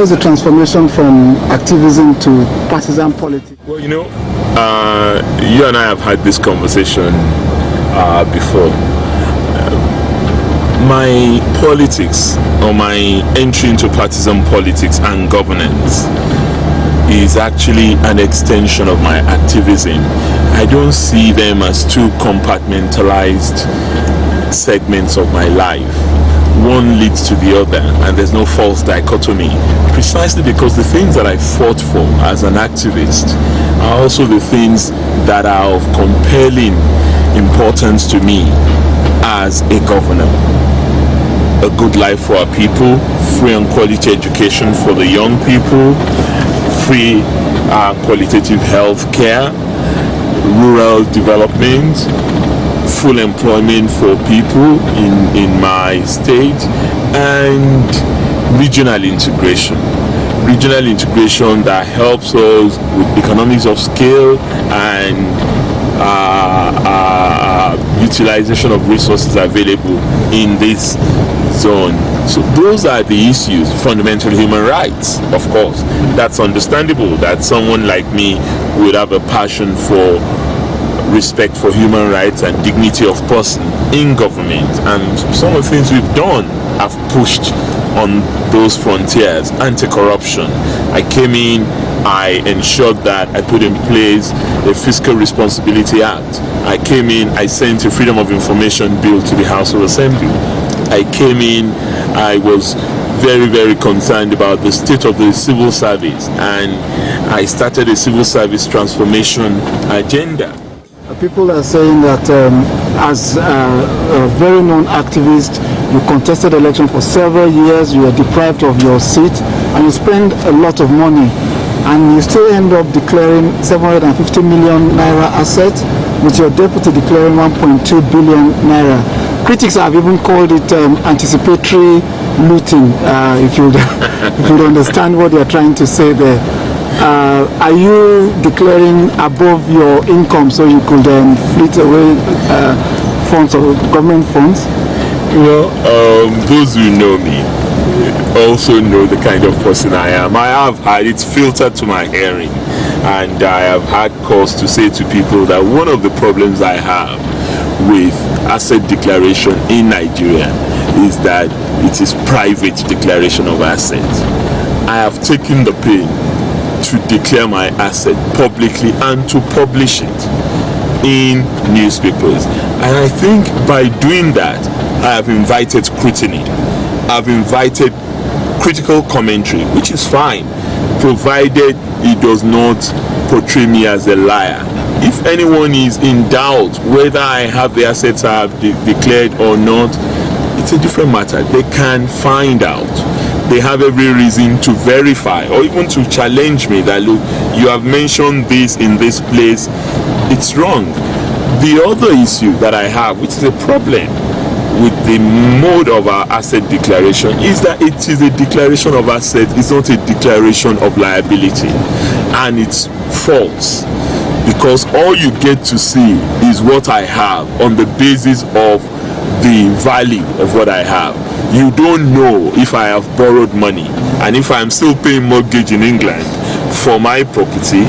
How is the transformation from activism to partisan politics? Well, you know, you and I have had this conversation before. My politics, or my entry into partisan politics and governance, is actually an extension of my activism. I don't see them as two compartmentalized segments of my life. One leads to the other, and there's no false dichotomy, precisely because the things that I fought for as an activist are also the things that are of compelling importance to me as a governor. A good life for our people, free and quality education for the young people, free qualitative health care, rural development, full employment for people in my state, and regional integration. Regional integration that helps us with economies of scale and utilization of resources available in this zone. So those are the issues. Fundamental human rights, of course. That's understandable that someone like me would have a passion for respect for human rights and dignity of person in government, and some of the things we've done have pushed on those frontiers. Anti-corruption. I came in, I ensured that I put in place a Fiscal Responsibility Act. I came in, I sent a Freedom of Information Bill to the House of Assembly. I came in, I was very, very concerned about the state of the civil service, and I started a civil service transformation agenda. People are saying that as a very known activist, you contested election for several years, you were deprived of your seat, and you spend a lot of money, and you still end up declaring 750 million naira assets, with your deputy declaring 1.2 billion naira. Critics have even called it anticipatory looting, if you understand what they're trying to say there. Are you declaring above your income so you could fleet away funds or government funds? Well, those who know me also know the kind of person I am. I have had it filtered to my hearing, and I have had cause to say to people that one of the problems I have with asset declaration in Nigeria is that it is private declaration of assets. I have taken the pain to declare my asset publicly and to publish it in newspapers, and I think by doing that I have invited scrutiny. I've invited critical commentary, which is fine, provided it does not portray me as a liar. If anyone is in doubt whether I have the assets I have declared or not, it's a different matter. They can find out. They have every reason to verify or even to challenge me that, look, you have mentioned this in this place, it's wrong. The other issue that I have, which is a problem with the mode of our asset declaration, is that it is a declaration of assets, it's not a declaration of liability, and it's false, because all you get to see is what I have on the basis of the value of what I have. You don't know if I have borrowed money and if I'm still paying mortgage in England for my property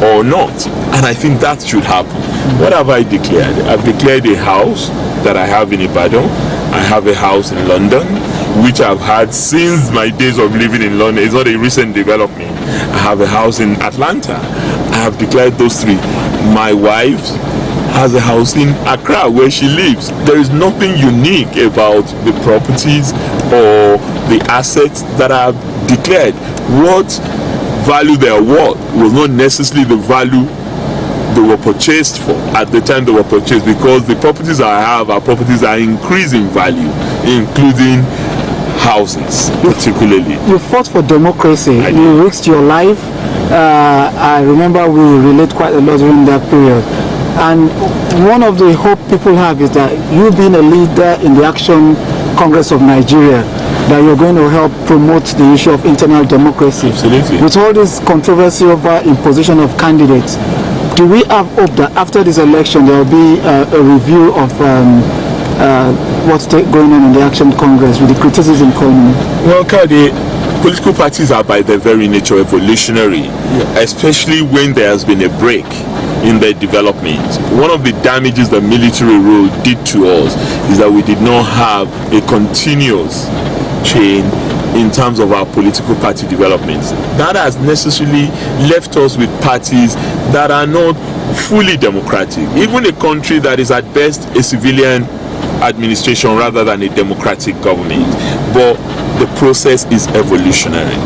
or not, and I think that should happen. What have I declared? I've declared a house that I have in Ibadan. I have a house in London, which I've had since my days of living in London. It's not a recent development. I have a house in Atlanta. I have declared those three. My wife has a house in Accra where she lives. There is nothing unique about the properties or the assets that I have declared. What value they are worth was not necessarily the value they were purchased for at the time they were purchased, because the properties I have are properties that are increasing value, including houses particularly. You fought for democracy. You risked your life. I remember we relate quite a lot during that period. And one of the hope people have is that you being a leader in the Action Congress of Nigeria, that you're going to help promote the issue of internal democracy. Absolutely. With all this controversy over imposition of candidates, do we have hope that after this election there will be a review of what's going on in the Action Congress with the criticism coming? Well, Kayode, Political parties are by their very nature evolutionary, especially when there has been a break in their development. One of the damages the military rule did to us is that we did not have a continuous chain in terms of our political party developments. That has necessarily left us with parties that are not fully democratic. Even a country that is at best a civilian administration rather than a democratic government. But the process is evolutionary.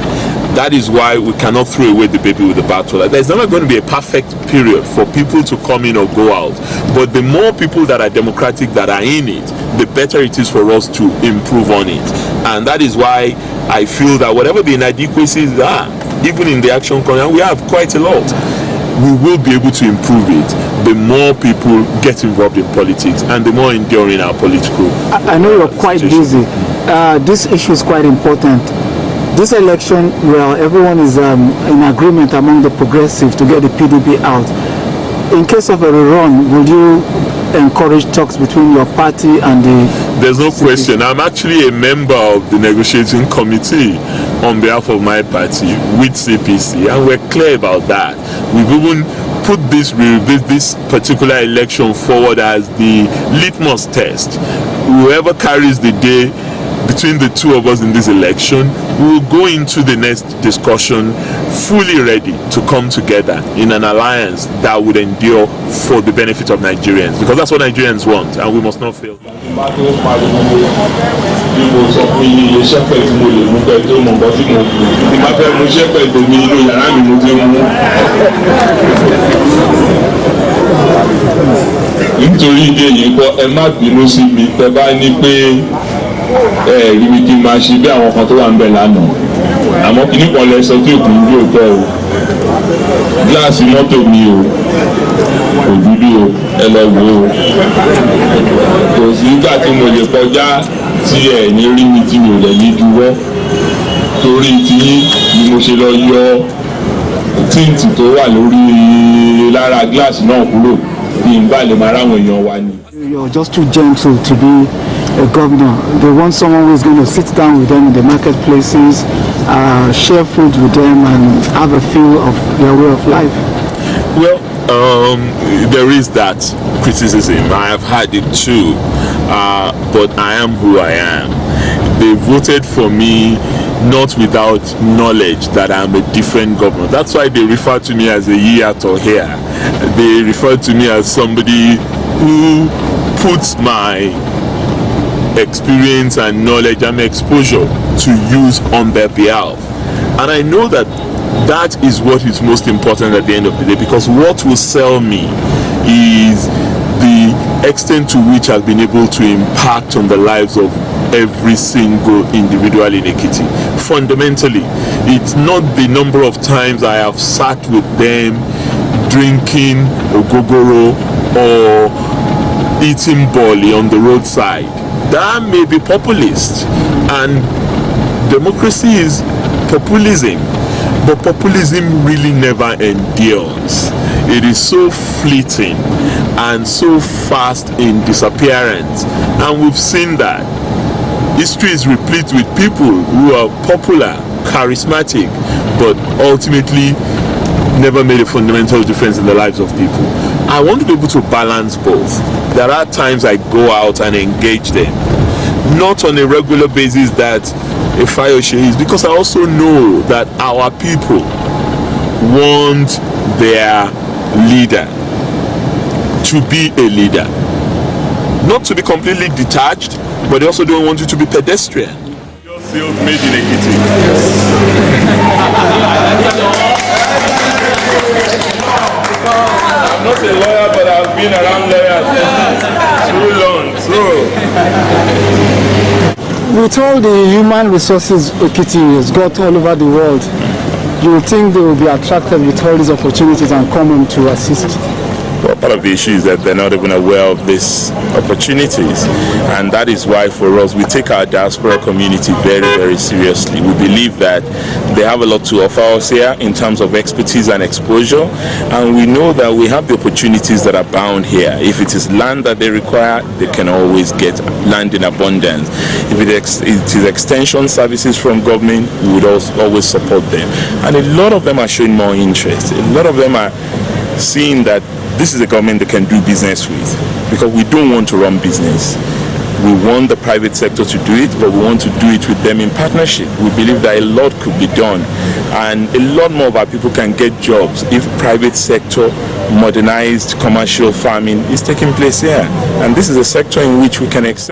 That is why we cannot throw away the baby with the bathwater. There's never going to be a perfect period for people to come in or go out. But the more people that are democratic that are in it, the better it is for us to improve on it. And that is why I feel that whatever the inadequacies are, even in the action corner, we have quite a lot. We will be able to improve it the more people get involved in politics and the more enduring our political I know you're quite busy. This issue is quite important. This election, well, everyone is in agreement among the progressives to get the PDP out. In case of a rerun, would you encourage talks between your party and the... There's no question. I'm actually a member of the negotiating committee on behalf of my party with CPC, and we're clear about that. We've even put this particular election forward as the litmus test. Whoever carries the day between the two of us in this election, we will go into the next discussion fully ready to come together in an alliance that would endure for the benefit of Nigerians, because that's what Nigerians want and we must not fail. Nítorí ìdí èyí kọ́ ẹ má bínú sí mi tẹ́ bá ní pé rí mi kí n máa ṣe bí àwọn kan tó wà ń bẹ̀ lánàá, àmọ́ kí nìkan lẹ sọ tí òkú ń bí òótọ́ o, gíláàsì mọ́tò mi o kò dúdú o, ẹ lọ wò ó, kò sí nígbà tí mo lè kọjá tí ẹ ní rí mi tí mi ò lè ní dúró, torí tí ni mo ṣe lọ yọ tíǹtì tó wà lórí lára gíláàsì náà kúrò kí n bá lè máa ráwọn èèyàn wa ni. You're just too gentle to be a governor. They want someone who is going to sit down with them in the marketplaces, share food with them and have a feel of their way of life. Well, there is that criticism. I have had it too, but I am who I am. They voted for me not without knowledge that I'm a different governor. That's why they refer to me as a Yiato here. They refer to me as somebody who puts my experience and knowledge and exposure to use on their behalf. And I know that that is what is most important at the end of the day, because what will sell me is the extent to which I've been able to impact on the lives of every single individual in Ekiti. Fundamentally, it's not the number of times I have sat with them drinking ogogoro or eating boli on the roadside. That may be populist, and democracy is populism, but populism really never endures. It is so fleeting and so fast in disappearance, and we've seen that. History is replete with people who are popular, charismatic, but ultimately never made a fundamental difference in the lives of people. I want to be able to balance both. There are times I go out and engage them, not on a regular basis that a Fayose is, because I also know that our people want their leader to be a leader, not to be completely detached, but they also don't want you to be pedestrian. Your sales made in Ekiti. I'm not a lawyer, but I've been around lawyers too long. With all the human resources Ekiti has got all over the world, you would think they will be attracted with all these opportunities and come in to assist? Well, part of the issue is that they're not even aware of these opportunities, and that is why for us we take our diaspora community very, very seriously. We believe that they have a lot to offer us here in terms of expertise and exposure, and we know that we have the opportunities that are bound here. If it is land that they require, they can always get land in abundance. If it is extension services from government, we would also always support them, and a lot of them are showing more interest. A lot of them are seeing that this is a government they can do business with, because we don't want to run business. We want the private sector to do it, but we want to do it with them in partnership. We believe that a lot could be done, and a lot more of our people can get jobs if private sector modernized commercial farming is taking place here. And this is a sector in which we can excel.